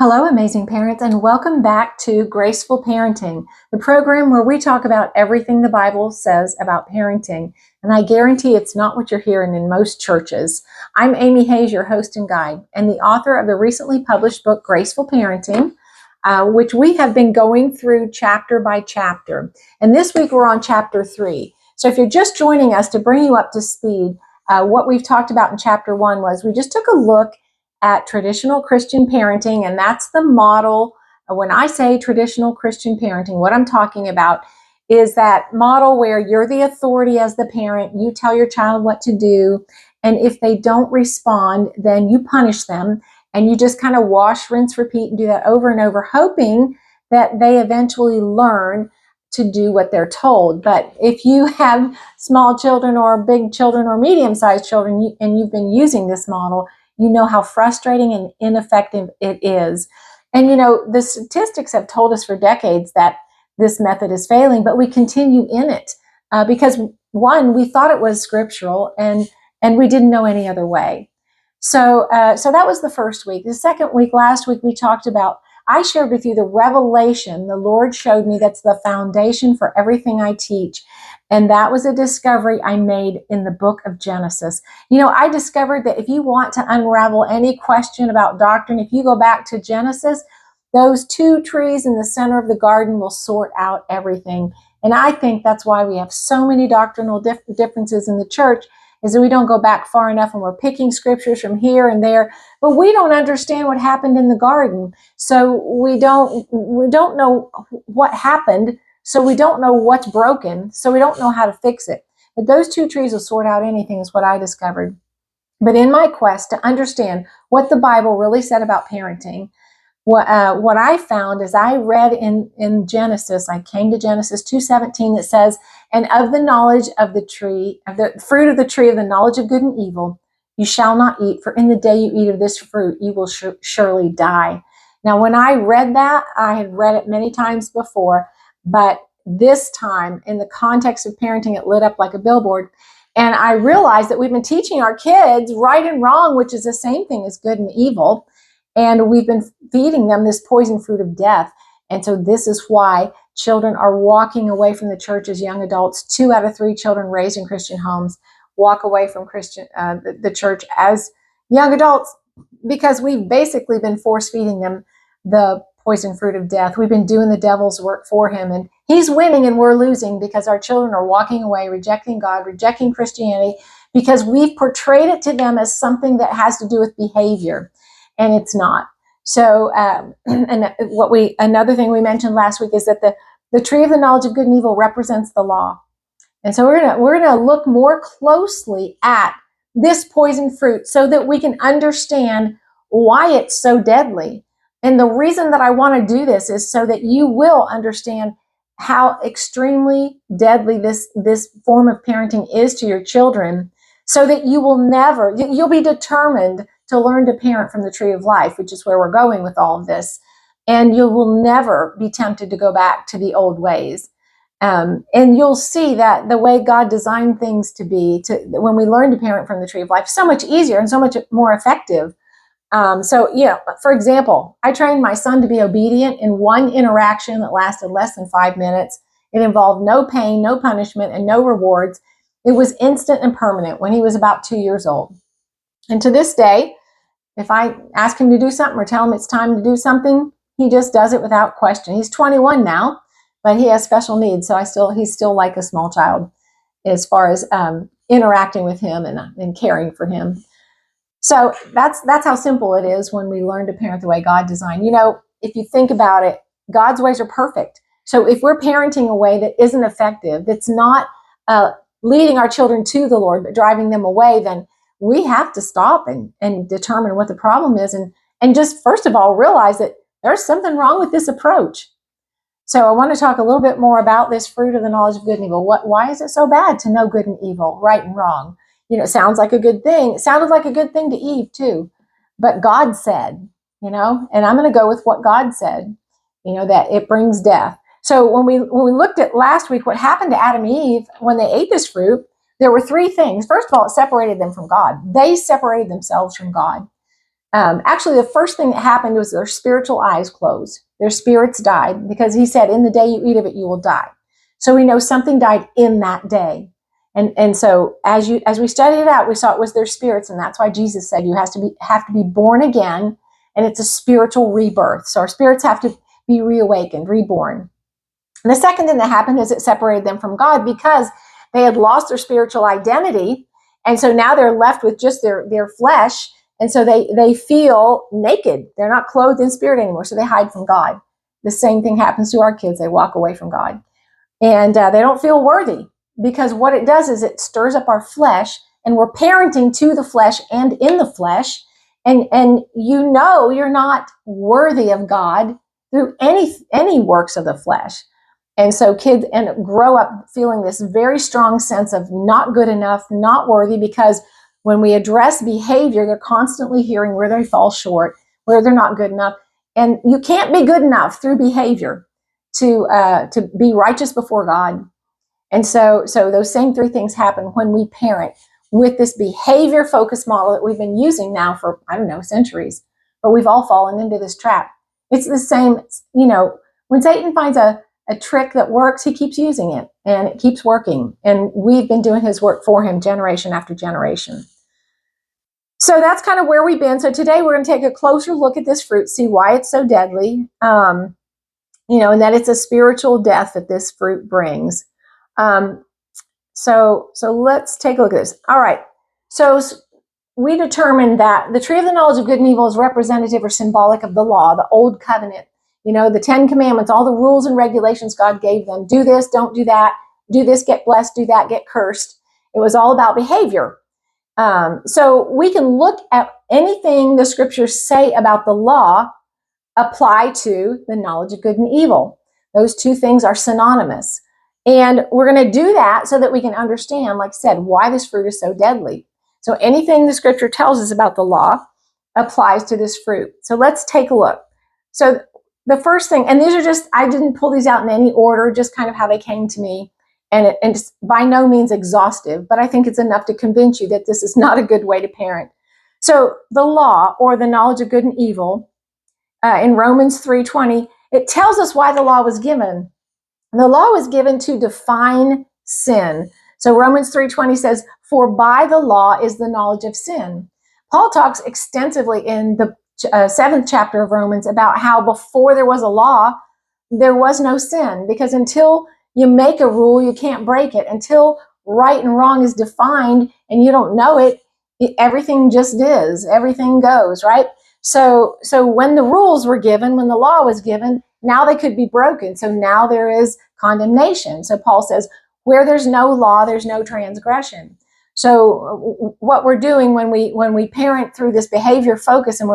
Hello, amazing parents, and welcome back to Graceful Parenting, the program where we talk about everything the Bible says about parenting. And I guarantee it's not what you're hearing in most churches. I'm Amy Hayes, your host and guide, and the author of the recently published book, Graceful Parenting, which we have been going through chapter by chapter. And this week we're on chapter 3. So if you're just joining us, to bring you up to speed, what we've talked about in chapter 1 was we just took a look at traditional Christian parenting, and that's the model. When I say traditional Christian parenting, what I'm talking about is that model where you're the authority as the parent, you tell your child what to do, and if they don't respond, then you punish them, and you just kind of wash, rinse, repeat, and do that over and over, hoping that they eventually learn to do what they're told. But if you have small children or big children or medium-sized children, and you've been using this model, you know how frustrating and ineffective it is. And the statistics have told us for decades that this method is failing, but we continue in it because, one, we thought it was scriptural, and we didn't know any other way. So that was the first week. The second week, last week, I shared with you the revelation the Lord showed me that's the foundation for everything I teach. And that was a discovery I made in the book of Genesis. I discovered that if you want to unravel any question about doctrine, if you go back to Genesis, those two trees in the center of the garden will sort out everything. And I think that's why we have so many doctrinal differences in the church, is that we don't go back far enough, and we're picking scriptures from here and there, but we don't understand what happened in the garden. So we don't know what happened. So we don't know what's broken. So we don't know how to fix it. But those two trees will sort out anything, is what I discovered. But in my quest to understand what the Bible really said about parenting, what I found is I read in Genesis, I came to Genesis 2:17 that says, "And of the knowledge of the tree, of the fruit of the tree of the knowledge of good and evil, you shall not eat, for in the day you eat of this fruit, you will surely die." Now, when I read that, I had read it many times before, but this time, in the context of parenting, it lit up like a billboard. And I realized that we've been teaching our kids right and wrong, which is the same thing as good and evil. And we've been feeding them this poison fruit of death. And so this is why children are walking away from the church as young adults. 2 out of 3 children raised in Christian homes walk away from the church as young adults, because we've basically been force feeding them the poison fruit of death. We've been doing the devil's work for him, and he's winning and we're losing, because our children are walking away, rejecting God, rejecting Christianity, because we've portrayed it to them as something that has to do with behavior, and it's not. So, and another thing we mentioned last week is that the tree of the knowledge of good and evil represents the law. And so we're gonna look more closely at this poison fruit so that we can understand why it's so deadly. And the reason that I want to do this is so that you will understand how extremely deadly this form of parenting is to your children, so that you'll be determined to learn to parent from the tree of life, which is where we're going with all of this. And you will never be tempted to go back to the old ways. And you'll see that the way God designed things to be, when we learn to parent from the tree of life, so much easier and so much more effective. For example, I trained my son to be obedient in one interaction that lasted less than 5 minutes. It involved no pain, no punishment, and no rewards. It was instant and permanent when he was about 2 years old. And to this day, if I ask him to do something or tell him it's time to do something, he just does it without question. He's 21 now, but he has special needs, so he's still like a small child as far as interacting with him and caring for him. So that's how simple it is when we learn to parent the way God designed. If you think about it, God's ways are perfect. So if we're parenting a way that isn't effective, that's not leading our children to the Lord, but driving them away, then we have to stop and determine what the problem is, and just first of all realize that there's something wrong with this approach. So I want to talk a little bit more about this fruit of the knowledge of good and evil. Why is it so bad to know good and evil, right and wrong? It sounds like a good thing. It sounded like a good thing to Eve too. But God said, and I'm going to go with what God said, that it brings death. So when we looked at last week what happened to Adam and Eve when they ate this fruit, there were 3 things. First of all, it separated them from God. They separated themselves from God. Actually, the first thing that happened was their spiritual eyes closed. Their spirits died because he said, in the day you eat of it, you will die. So we know something died in that day. And so as we studied it out, we saw it was their spirits, and that's why Jesus said you have to be born again, and it's a spiritual rebirth. So our spirits have to be reawakened, reborn. And the second thing that happened is it separated them from God because they had lost their spiritual identity, and so now they're left with just their flesh, and so they feel naked. They're not clothed in spirit anymore, so they hide from God. The same thing happens to our kids. They walk away from God, and they don't feel worthy, because what it does is it stirs up our flesh, and we're parenting to the flesh and in the flesh, and you're not worthy of God through any works of the flesh. And so kids grow up feeling this very strong sense of not good enough, not worthy, because when we address behavior, they're constantly hearing where they fall short, where they're not good enough. And you can't be good enough through behavior to be righteous before God. And so those same three things happen when we parent with this behavior focused model that we've been using now for, centuries. But we've all fallen into this trap. It's the same, when Satan finds a trick that works, he keeps using it, and it keeps working. And we've been doing his work for him generation after generation. So that's kind of where we've been. So today we're going to take a closer look at this fruit, see why it's so deadly, and that it's a spiritual death that this fruit brings. So let's take a look at this. All right. So we determined that the tree of the knowledge of good and evil is representative or symbolic of the law, the old covenant. The 10 commandments, all the rules and regulations God gave them. Do this, don't do that. Do this, get blessed. Do that, get cursed. It was all about behavior. So we can look at anything the scriptures say about the law, apply to the knowledge of good and evil. Those two things are synonymous. And we're going to do that so that we can understand, like I said, why this fruit is so deadly. So anything the scripture tells us about the law applies to this fruit. So let's take a look. So the first thing, and these are just, I didn't pull these out in any order, just kind of how they came to me. And it's by no means exhaustive, but I think it's enough to convince you that this is not a good way to parent. So the law, or the knowledge of good and evil, in Romans 3:20, it tells us why the law was given. The law was given to define sin. So Romans 3:20 says, for by the law is the knowledge of sin. Paul talks extensively in the 7th chapter of Romans about how before there was a law, there was no sin, because until you make a rule, you can't break it. Until right and wrong is defined and you don't know it, everything just is. Everything goes, right? So when the rules were given, when the law was given, now they could be broken. So now there is condemnation. So Paul says, where there's no law, there's no transgression. So what we're doing when we parent through this behavior focus, and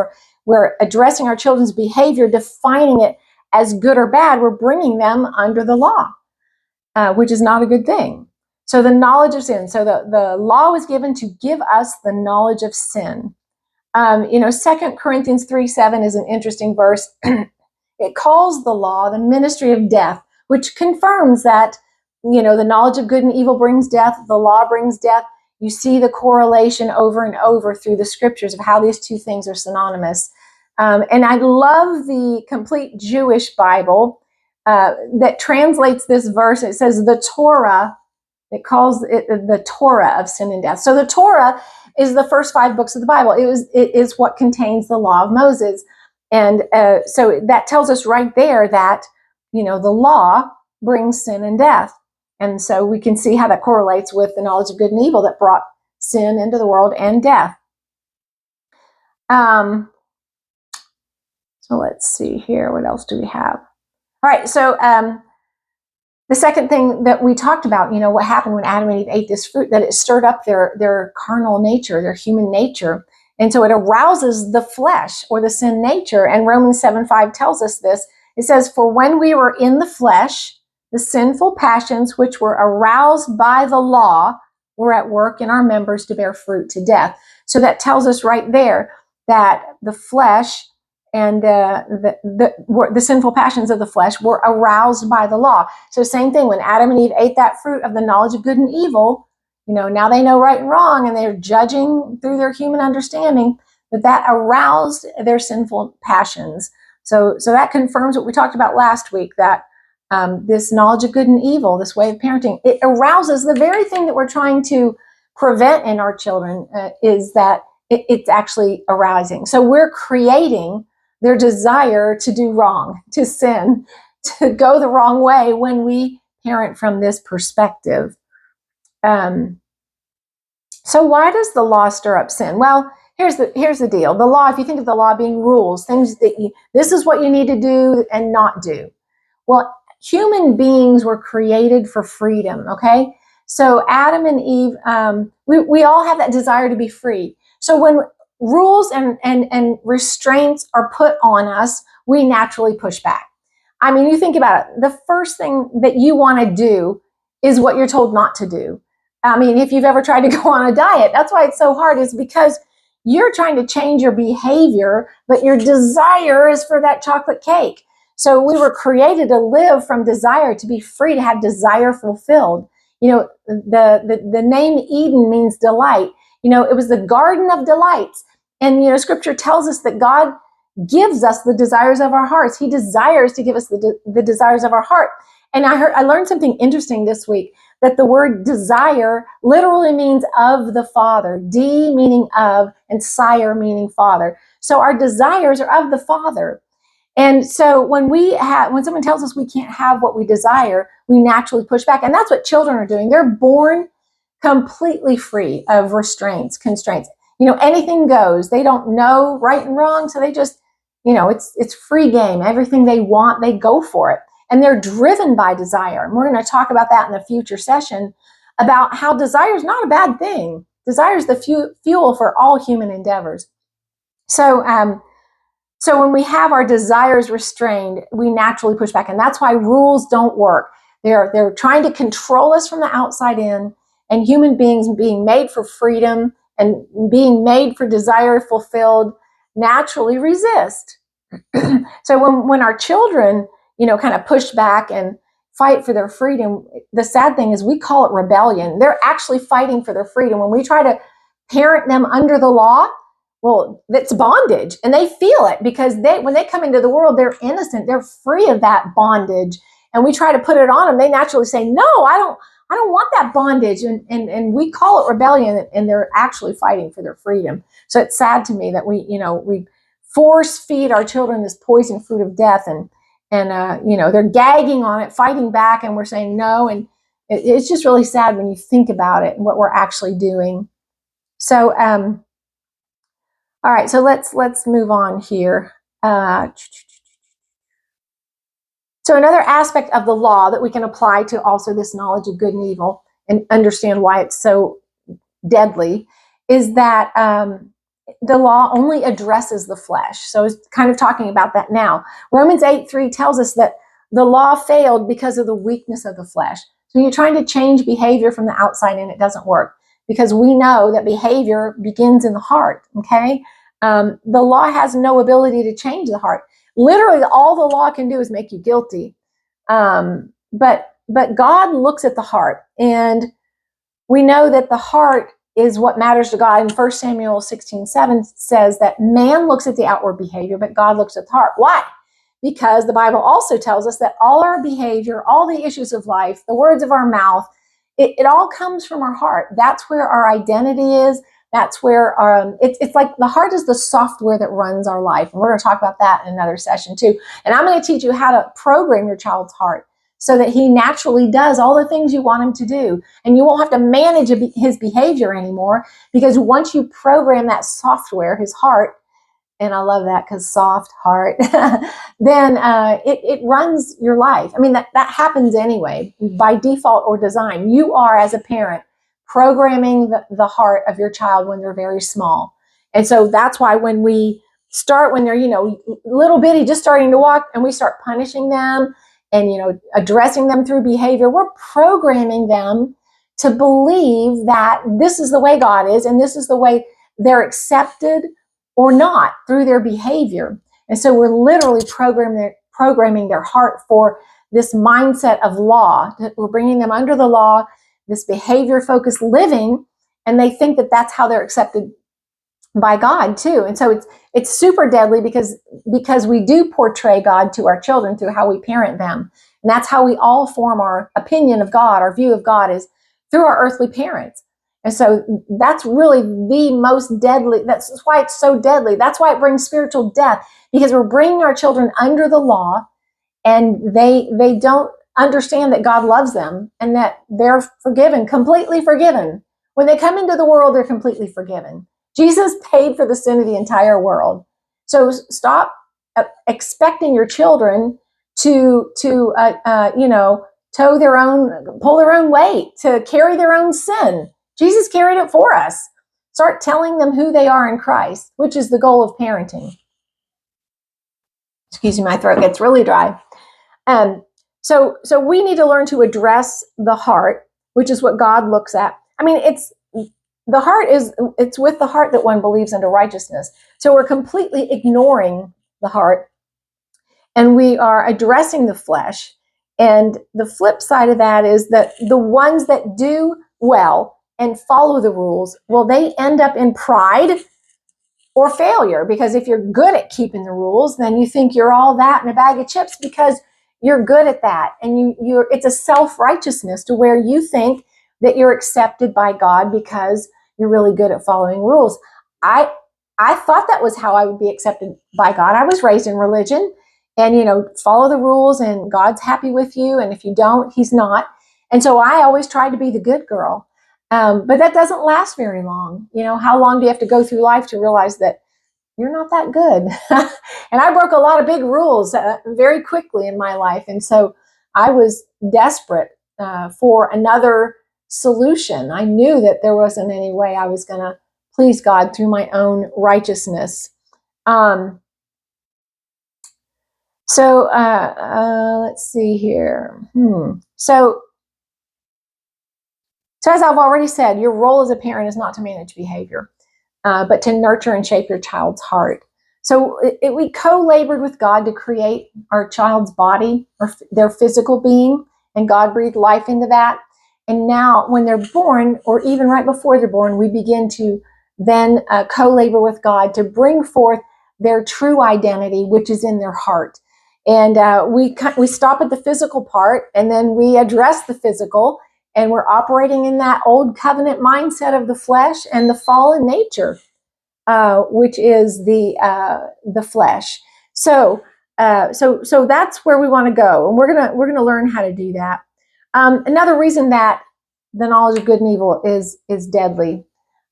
we're addressing our children's behavior, defining it as good or bad, we're bringing them under the law, which is not a good thing. So the knowledge of sin. So the law was given to give us the knowledge of sin. 2 Corinthians 3:7 is an interesting verse. It calls the law the ministry of death, which confirms that, the knowledge of good and evil brings death, the law brings death. You see the correlation over and over through the scriptures of how these two things are synonymous. And I love the complete Jewish Bible that translates this verse. It says the Torah, it calls it the Torah of sin and death. So the Torah is the first 5 books of the Bible. It is what contains the law of Moses. And so that tells us right there that, the law brings sin and death. And so we can see how that correlates with the knowledge of good and evil that brought sin into the world and death. So let's see here. What else do we have? All right. So the second thing that we talked about, what happened when Adam and Eve ate this fruit, that it stirred up their carnal nature, their human nature. And so it arouses the flesh, or the sin nature. And Romans 7:5 tells us this. It says, for when we were in the flesh, the sinful passions which were aroused by the law were at work in our members to bear fruit to death. So that tells us right there that the flesh and the sinful passions of the flesh were aroused by the law. So same thing, when Adam and Eve ate that fruit of the knowledge of good and evil, now they know right and wrong, and they're judging through their human understanding. that aroused their sinful passions. So that confirms what we talked about last week, that this knowledge of good and evil, this way of parenting, it arouses the very thing that we're trying to prevent in our children, is that it's actually arousing. So we're creating their desire to do wrong, to sin, to go the wrong way when we parent from this perspective. So why does the law stir up sin? Well, here's the deal. The law, if you think of the law being rules, things that this is what you need to do and not do. Well, human beings were created for freedom, okay? So Adam and Eve, we all have that desire to be free. So when rules and restraints are put on us, we naturally push back. I mean, you think about it. The first thing that you want to do is what you're told not to do. I mean, if you've ever tried to go on a diet, that's why it's so hard, is because you're trying to change your behavior, but your desire is for that chocolate cake. So we were created to live from desire, to be free, to have desire fulfilled. You know, the name Eden means delight. You know, it was the garden of delights. And, you know, scripture tells us that God gives us the desires of our hearts. He desires to give us the desires of our heart. And I learned something interesting this week, that the word desire literally means of the Father. D meaning of, and sire meaning father. So our desires are of the Father. And so when someone tells us we can't have what we desire, we naturally push back. And that's what children are doing. They're born completely free of constraints. You know, anything goes. They don't know right and wrong, so they just, you know, it's free game. Everything they want, they go for it. And they're driven by desire. And we're going to talk about that in a future session, about how desire is not a bad thing. Desire is the fuel for all human endeavors. So when we have our desires restrained, we naturally push back. And that's why rules don't work. They're trying to control us from the outside in, and human beings being made for freedom and being made for desire fulfilled naturally resist. So when our children, you know, kind of push back and fight for their freedom, the sad thing is we call it rebellion. They're actually fighting for their freedom. When we try to parent them under the law, well, that's bondage, and they feel it, because when they come into the world, they're innocent. They're free of that bondage, and we try to put it on them. They naturally say, "No, I don't want that bondage," and we call it rebellion, and they're actually fighting for their freedom. So it's sad to me that we force feed our children this poison fruit of death, and they're gagging on it, fighting back, and we're saying no, and it's just really sad when you think about it and what we're actually doing. So, all right, so let's move on here. So another aspect of the law that we can apply to also this knowledge of good and evil, and understand why it's so deadly, is that the law only addresses the flesh. So it's kind of talking about that now. Romans 8:3 tells us that the law failed because of the weakness of the flesh. So you're trying to change behavior from the outside in, it doesn't work, because we know that behavior begins in the heart, okay? The law has no ability to change the heart. Literally, all the law can do is make you guilty. But God looks at the heart, and we know that the heart is what matters to God. And 1 Samuel 16:7 says that man looks at the outward behavior, but God looks at the heart. Why? Because the Bible also tells us that all our behavior, all the issues of life, the words of our mouth, it all comes from our heart. That's where our identity is. That's where it's like the heart is the software that runs our life. And we're going to talk about that in another session too. And I'm going to teach you how to program your child's heart so that he naturally does all the things you want him to do. And you won't have to manage his behavior anymore, because once you program that software, his heart, and I love that, because soft heart, then it runs your life. I mean, that happens anyway, by default or design. You are, as a parent, programming the heart of your child when they're very small. And so that's why when they're, little bitty, just starting to walk, and we start punishing them and, addressing them through behavior, we're programming them to believe that this is the way God is, and this is the way they're accepted or not through their behavior. And so we're literally programming their heart for this mindset of law. We're bringing them under the law, this behavior-focused living, and they think that that's how they're accepted by God too. And so it's super deadly because we do portray God to our children through how we parent them. And that's how we all form our opinion of God, our view of God is through our earthly parents. And so that's really the most deadly. That's why it's so deadly. That's why it brings spiritual death, because we're bringing our children under the law, and they don't understand that God loves them and that they're forgiven, completely forgiven. When they come into the world, they're completely forgiven. Jesus paid for the sin of the entire world. So stop expecting your children to pull their own weight, to carry their own sin. Jesus carried it for us. Start telling them who they are in Christ, which is the goal of parenting. Excuse me, my throat gets really dry. So we need to learn to address the heart, which is what God looks at. I mean, it's with the heart that one believes unto righteousness. So we're completely ignoring the heart, and we are addressing the flesh. And the flip side of that is that the ones that do well and follow the rules, well, they end up in pride or failure, because if you're good at keeping the rules, then you think you're all that in a bag of chips because you're good at that. And it's a self-righteousness to where you think that you're accepted by God because you're really good at following rules. I thought that was how I would be accepted by God. I was raised in religion, and follow the rules and God's happy with you, and if you don't, he's not. And so I always tried to be the good girl. But that doesn't last very long. How long do you have to go through life to realize that you're not that good? And I broke a lot of big rules very quickly in my life. And so I was desperate for another solution. I knew that there wasn't any way I was going to please God through my own righteousness. Let's see here. So as I've already said, your role as a parent is not to manage behavior, but to nurture and shape your child's heart. So we co-labored with God to create our child's body, or their physical being, and God breathed life into that. And now when they're born, or even right before they're born, we begin to then co-labor with God to bring forth their true identity, which is in their heart. And we stop at the physical part, and then we address the physical. And we're operating in that old covenant mindset of the flesh and the fallen nature, which is the flesh. So that's where we want to go, and we're gonna learn how to do that. Another reason that the knowledge of good and evil is deadly,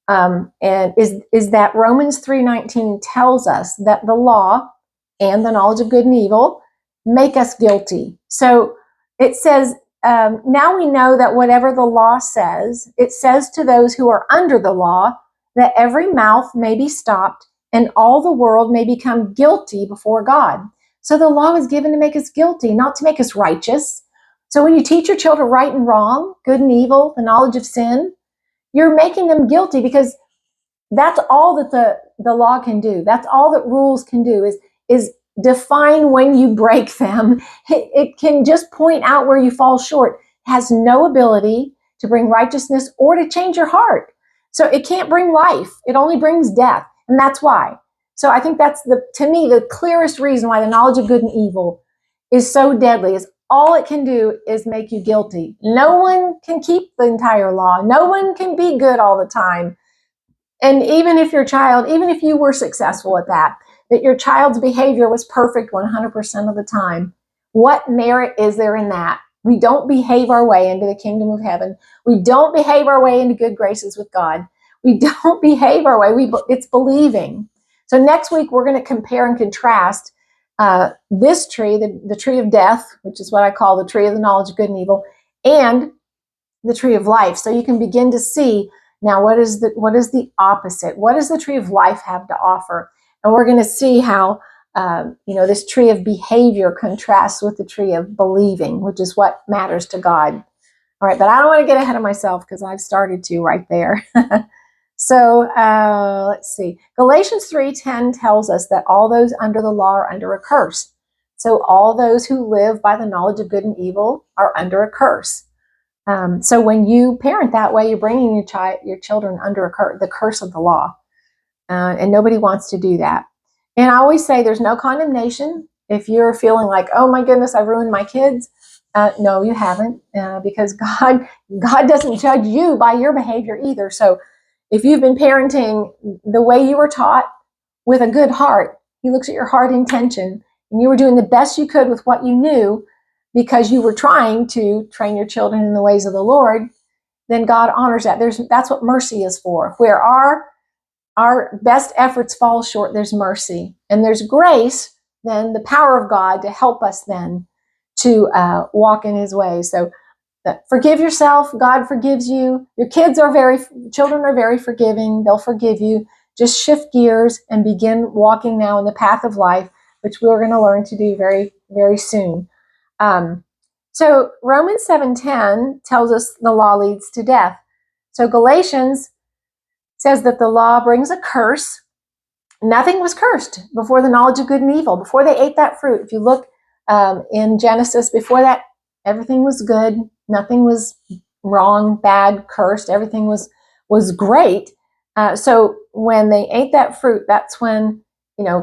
and is that Romans 3:19 tells us that the law and the knowledge of good and evil make us guilty. So it says, now we know that whatever the law says, it says to those who are under the law, that every mouth may be stopped and all the world may become guilty before God. So the law is given to make us guilty, not to make us righteous. So when you teach your children right and wrong, good and evil, the knowledge of sin, you're making them guilty, because that's all that the law can do. That's all that rules can do is define when you break them. It can just point out where you fall short. It has no ability to bring righteousness or to change your heart. So it can't bring life. It only brings death. And that's why. So I think that's to me, the clearest reason why the knowledge of good and evil is so deadly, is all it can do is make you guilty. No one can keep the entire law. No one can be good all the time. And even if you were successful at that your child's behavior was perfect 100% of the time, what merit is there in that? We don't behave our way into the kingdom of heaven. We don't behave our way into good graces with God. We don't behave our way. It's believing. So next week, we're going to compare and contrast this tree, the tree of death, which is what I call the tree of the knowledge of good and evil, and the tree of life. So you can begin to see now what is the opposite. What does the tree of life have to offer? And we're going to see how this tree of behavior contrasts with the tree of believing, which is what matters to God. All right, but I don't want to get ahead of myself, because I've started to right there. So let's see. Galatians 3:10 tells us that all those under the law are under a curse. So all those who live by the knowledge of good and evil are under a curse. So when you parent that way, you're bringing your children under the curse of the law. And nobody wants to do that. And I always say there's no condemnation. If you're feeling like, oh my goodness, I ruined my kids, no, you haven't, because God doesn't judge you by your behavior either. So if you've been parenting the way you were taught with a good heart, He looks at your heart intention, and you were doing the best you could with what you knew because you were trying to train your children in the ways of the Lord, then God honors that. That's what mercy is for. Where our best efforts fall short, there's mercy. And there's grace, then the power of God to help us then to walk in His ways. So forgive yourself. God forgives you. Your children are very forgiving. They'll forgive you. Just shift gears and begin walking now in the path of life, which we're going to learn to do very, very soon. So Romans 7:10 tells us the law leads to death. So Galatians says that the law brings a curse. Nothing was cursed before the knowledge of good and evil. Before they ate that fruit, if you look in Genesis, before that, everything was good. Nothing was wrong, bad, cursed. Everything was great. So when they ate that fruit, that's when,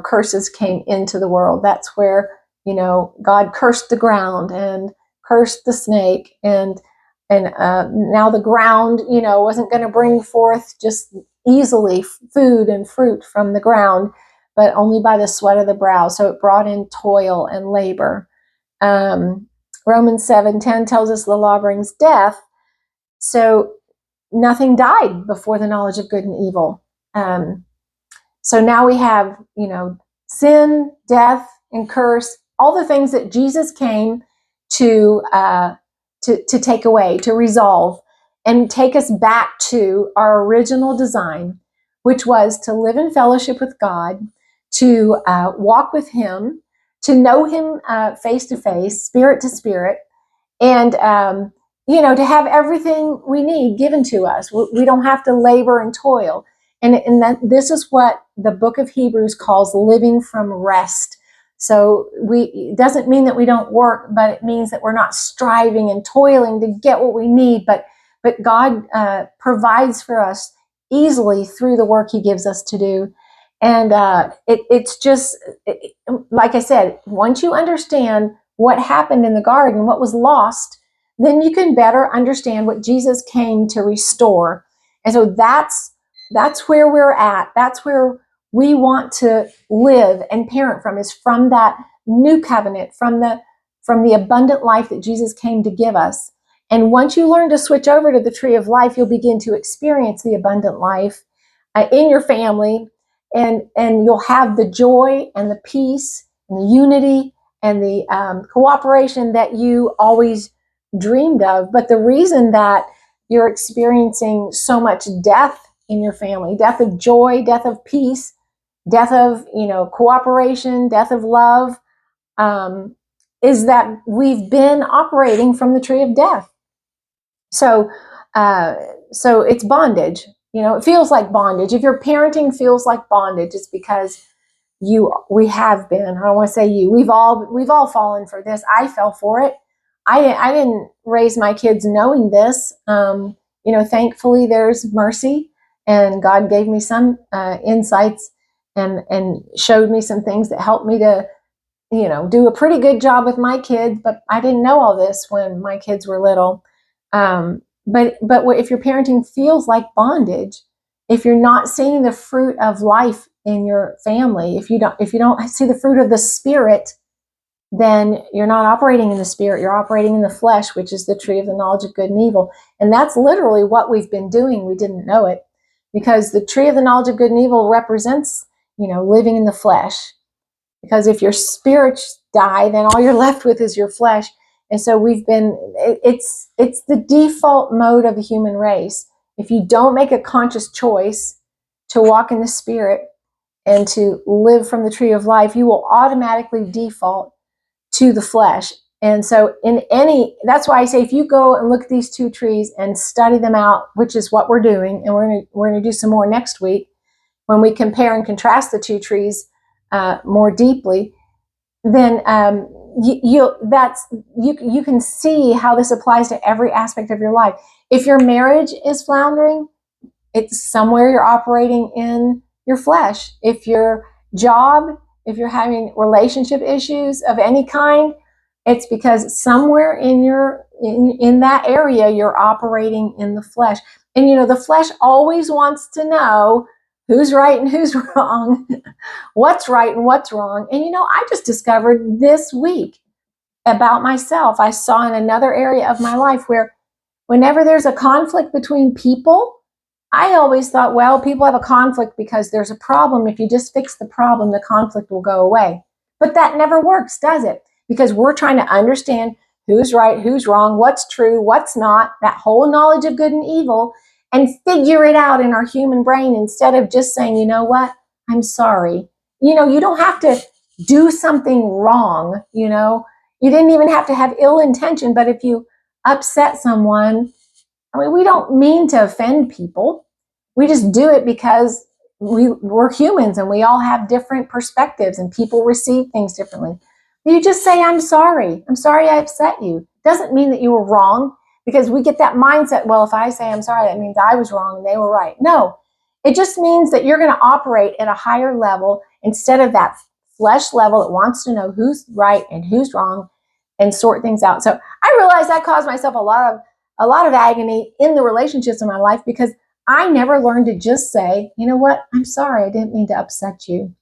curses came into the world. That's where, God cursed the ground and cursed the snake, and now the ground, wasn't going to bring forth just easily food and fruit from the ground, but only by the sweat of the brow. So it brought in toil and labor. Romans 7:10 tells us the law brings death. So nothing died before the knowledge of good and evil. So now we have, sin, death, and curse, all the things that Jesus came to take away, to resolve, and take us back to our original design, which was to live in fellowship with God, to walk with Him, to know Him face to face, spirit to spirit, and to have everything we need given to us. We don't have to labor and toil. And that this is what the book of Hebrews calls living from rest. So it doesn't mean that we don't work, but it means that we're not striving and toiling to get what we need. But God provides for us easily through the work He gives us to do. And it's just, like I said, once you understand what happened in the garden, what was lost, then you can better understand what Jesus came to restore. And so that's where we're at. That's where we want to live and parent from, is from that new covenant, from the abundant life that Jesus came to give us. And once you learn to switch over to the tree of life, you'll begin to experience the abundant life in your family, and you'll have the joy and the peace and the unity and the cooperation that you always dreamed of. But the reason that you're experiencing so much death in your family, death of joy, death of peace, death of cooperation, death of love, is that we've been operating from the tree of death. So it's bondage. It feels like bondage. If your parenting feels like bondage, it's because we have been. I don't want to say you. We've all fallen for this. I fell for it. I didn't raise my kids knowing this. Thankfully there's mercy, and God gave me some insights and showed me some things that helped me to, do a pretty good job with my kids. But I didn't know all this when my kids were little. But if your parenting feels like bondage, if you're not seeing the fruit of life in your family, if you don't see the fruit of the Spirit, then you're not operating in the Spirit, you're operating in the flesh, which is the tree of the knowledge of good and evil. And that's literally what we've been doing. We didn't know it, because the tree of the knowledge of good and evil represents, living in the flesh. Because if your spirits die, then all you're left with is your flesh. And so it's the default mode of the human race. If you don't make a conscious choice to walk in the Spirit and to live from the tree of life, you will automatically default to the flesh. And so that's why I say, if you go and look at these two trees and study them out, which is what we're doing, and we're going to do some more next week, when we compare and contrast the two trees more deeply, then you can see how this applies to every aspect of your life. If your marriage is floundering, it's somewhere you're operating in your flesh. If your job, if you're having relationship issues of any kind, it's because somewhere in that area you're operating in the flesh. And the flesh always wants to know who's right and who's wrong, what's right and what's wrong. And I just discovered this week about myself. I saw in another area of my life where whenever there's a conflict between people, I always thought, well, people have a conflict because there's a problem. If you just fix the problem, the conflict will go away. But that never works, does it? Because we're trying to understand who's right, who's wrong, what's true, what's not, that whole knowledge of good and evil, and figure it out in our human brain instead of just saying, you know what, I'm sorry. You don't have to do something wrong. You didn't even have to have ill intention, but if you upset someone, we don't mean to offend people. We just do it because we're humans and we all have different perspectives and people receive things differently. You just say, I'm sorry. I'm sorry I upset you. Doesn't mean that you were wrong, because we get that mindset, well, if I say I'm sorry, that means I was wrong and they were right. No, it just means that you're going to operate at a higher level instead of that flesh level that wants to know who's right and who's wrong and sort things out. So I realized I caused myself a lot of agony in the relationships in my life because I never learned to just say, you know what, I'm sorry, I didn't mean to upset you.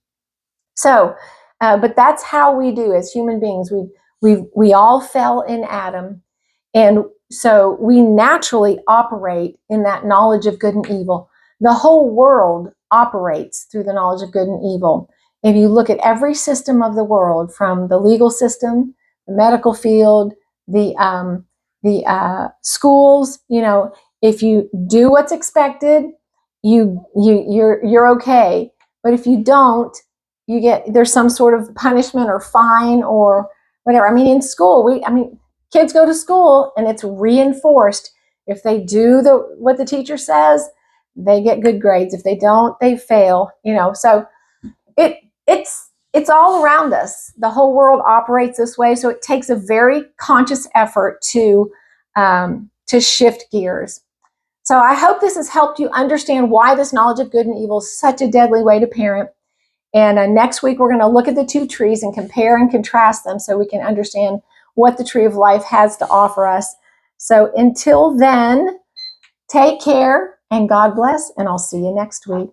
So, but that's how we do as human beings. We all fell in Adam, and so we naturally operate in that knowledge of good and evil. The whole world operates through the knowledge of good and evil. If you look at every system of the world, from the legal system, the medical field, the schools, if you do what's expected, you're okay. But if you don't, there's some sort of punishment or fine or whatever. I mean, in school, kids go to school and it's reinforced. If they do what the teacher says, they get good grades. If they don't, they fail. So it's all around us. The whole world operates this way. So it takes a very conscious effort to shift gears. So I hope this has helped you understand why this knowledge of good and evil is such a deadly way to parent. And next week, we're going to look at the two trees and compare and contrast them so we can understand what the tree of life has to offer us. So until then, take care and God bless, and I'll see you next week.